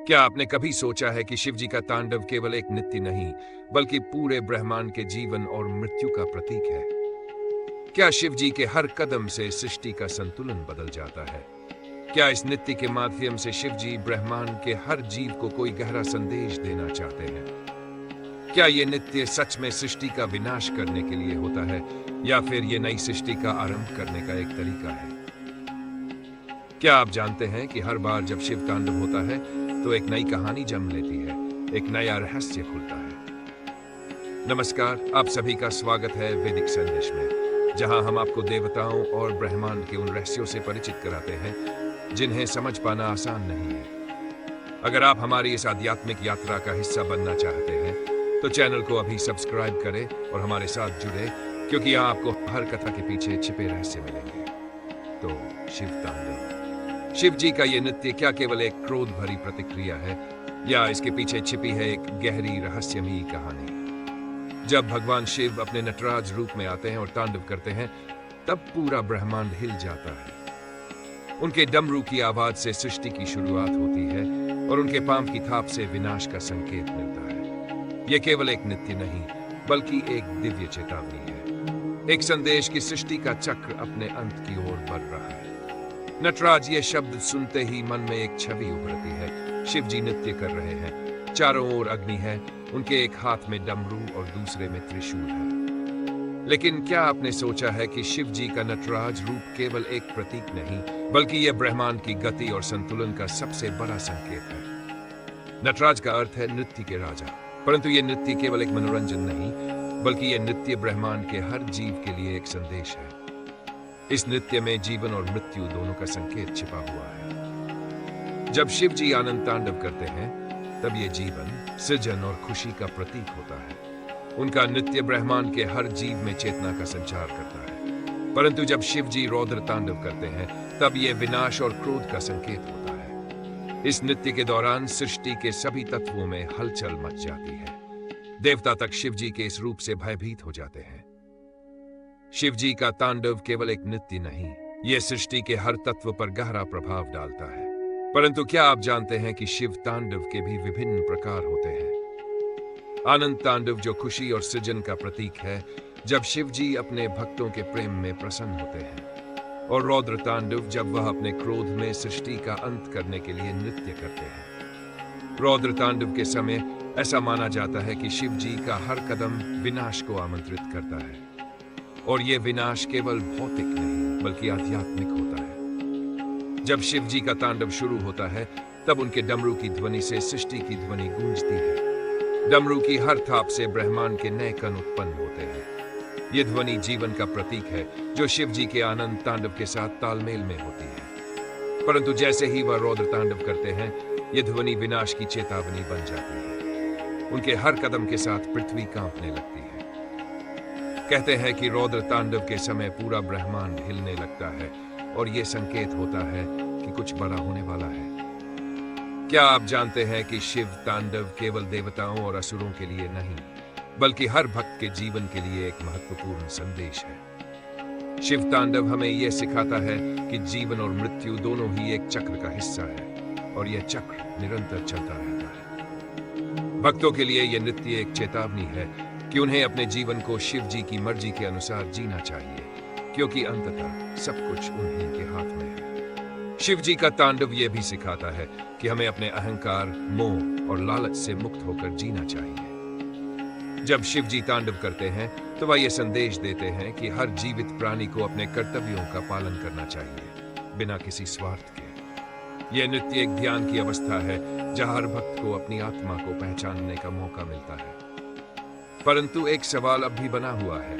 क्या आपने कभी सोचा है कि शिव जी का तांडव केवल एक नृत्य नहीं, बल्कि पूरे ब्रह्मांड के जीवन और मृत्यु का प्रतीक है? क्या शिव जी के हर कदम से सृष्टि का संतुलन बदल जाता है? क्या इस नृत्य के माध्यम से शिव जी ब्रह्मांड के हर जीव को कोई गहरा संदेश देना चाहते हैं? क्या ये नृत्य सच में सृष्टि का विनाश करने के लिए होता है, या फिर ये नई सृष्टि का आरंभ करने का एक तरीका है? क्या आप जानते हैं कि हर बार जब शिव तांडव होता है तो एक नई कहानी जन्म लेती है, एक नया रहस्य खुलता है। नमस्कार, आप सभी का स्वागत है वैदिक संदेश में, जहां हम आपको देवताओं और ब्रह्मांड के उन रहस्यों से परिचित कराते हैं जिन्हें समझ पाना आसान नहीं है। अगर आप हमारी इस आध्यात्मिक यात्रा का हिस्सा बनना चाहते हैं तो चैनल को अभी सब्सक्राइब करें और हमारे साथ जुड़े, क्योंकि यहाँ आपको हर कथा के पीछे छिपे रहस्य मिलेंगे। तो शिव तांडव, शिव जी का ये नृत्य क्या केवल एक क्रोध भरी प्रतिक्रिया है, या इसके पीछे छिपी है एक गहरी रहस्यमयी कहानी? जब भगवान शिव अपने नटराज रूप में आते हैं और तांडव करते हैं, तब पूरा ब्रह्मांड हिल जाता है। उनके डमरू की आवाज से सृष्टि की शुरुआत होती है और उनके पांव की थाप से विनाश का संकेत मिलता है। यह केवल एक नृत्य नहीं, बल्कि एक दिव्य चेतावनी है, एक संदेश कि सृष्टि का चक्र अपने अंत की ओर बढ़ रहा है। नटराज ये शब्द सुनते ही मन में एक छवि उभरती है। शिव जी नृत्य कर रहे हैं, चारों ओर अग्नि है, उनके एक हाथ में डमरू और दूसरे में त्रिशूल है। लेकिन क्या आपने सोचा है कि शिव जी का नटराज रूप केवल एक प्रतीक नहीं, बल्कि यह ब्रह्मांड की गति और संतुलन का सबसे बड़ा संकेत है। नटराज का अर्थ है नृत्य के राजा, परंतु यह नृत्य केवल एक मनोरंजन नहीं, बल्कि यह नृत्य ब्रह्मांड के हर जीव के लिए एक संदेश है। इस नृत्य में जीवन और मृत्यु दोनों का संकेत छिपा हुआ है। जब शिव जी आनंद तांडव करते हैं, तब ये जीवन, सृजन और खुशी का प्रतीक होता है। उनका नृत्य ब्रह्मांड के हर जीव में चेतना का संचार करता है। परंतु जब शिव जी रौद्र तांडव करते हैं, तब ये विनाश और क्रोध का संकेत होता है। इस नृत्य के दौरान सृष्टि के सभी तत्वों में हलचल मच जाती है। देवता तक शिव जी के इस रूप से भयभीत हो जाते हैं। शिव जी का तांडव केवल एक नृत्य नहीं, यह सृष्टि के हर तत्व पर गहरा प्रभाव डालता है। परंतु क्या आप जानते हैं कि शिव तांडव के भी विभिन्न प्रकार होते हैं? आनंद तांडव, जो खुशी और सृजन का प्रतीक है, जब शिव जी अपने भक्तों के प्रेम में प्रसन्न होते हैं। और रौद्र तांडव, जब वह अपने क्रोध में सृष्टि का अंत करने के लिए नृत्य करते हैं। रौद्र तांडव के समय ऐसा माना जाता है कि शिव जी का हर कदम विनाश को आमंत्रित करता है, और यह विनाश केवल भौतिक नहीं, बल्कि आध्यात्मिक होता है। जब शिव जी का तांडव शुरू होता है, तब उनके डमरू की ध्वनि से सृष्टि की ध्वनि गूंजती है। डमरू की हर थाप से ब्रह्मांड के नए कण उत्पन्न होते हैं। यह ध्वनि जीवन का प्रतीक है, जो शिव जी के आनंद तांडव के साथ तालमेल में होती है। परंतु जैसे ही वह रौद्र तांडव करते हैं, यह ध्वनि विनाश की चेतावनी बन जाती है। उनके हर कदम के साथ पृथ्वी कांपने लगती है। कहते हैं कि रौद्र तांडव के समय पूरा ब्रह्मांड हिलने लगता है, और यह संकेत होता है कि कुछ बड़ा होने वाला है। क्या आप जानते हैं कि शिव तांडव केवल देवताओं और असुरों के लिए नहीं, बल्कि हर भक्त के जीवन के लिए एक महत्वपूर्ण संदेश है? शिव तांडव हमें यह सिखाता है कि जीवन और मृत्यु दोनों ही एक चक्र का हिस्सा है, और यह चक्र निरंतर चलता रहता है। भक्तों के लिए यह नृत्य एक चेतावनी है कि उन्हें अपने जीवन को शिव जी की मर्जी के अनुसार जीना चाहिए, क्योंकि अंततः सब कुछ उन्हीं के हाथ में है। शिव जी का तांडव यह भी सिखाता है कि हमें अपने अहंकार, मोह और लालच से मुक्त होकर जीना चाहिए। जब शिव जी तांडव करते हैं, तो वह यह संदेश देते हैं कि हर जीवित प्राणी को अपने कर्तव्यों का पालन करना चाहिए, बिना किसी स्वार्थ के। यह नृत्य एक ध्यान की अवस्था है, जहां हर भक्त को अपनी आत्मा को पहचानने का मौका मिलता है। परंतु एक सवाल अब भी बना हुआ है,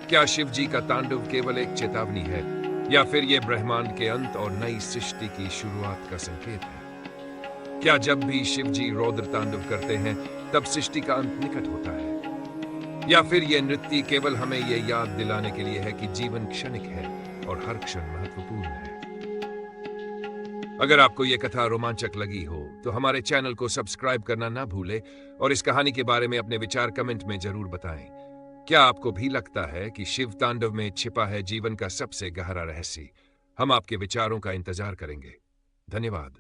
क्या शिव जी का तांडव केवल एक चेतावनी है, या फिर यह ब्रह्मांड के अंत और नई सृष्टि की शुरुआत का संकेत है? क्या जब भी शिव जी रौद्र तांडव करते हैं, तब सृष्टि का अंत निकट होता है? या फिर यह नृत्य केवल हमें यह याद दिलाने के लिए है कि जीवन क्षणिक है और हर क्षण महत्वपूर्ण है? अगर आपको यह कथा रोमांचक लगी हो, तो हमारे चैनल को सब्सक्राइब करना ना भूलें, और इस कहानी के बारे में अपने विचार कमेंट में जरूर बताएं। क्या आपको भी लगता है कि शिव तांडव में छिपा है जीवन का सबसे गहरा रहस्य? हम आपके विचारों का इंतजार करेंगे। धन्यवाद।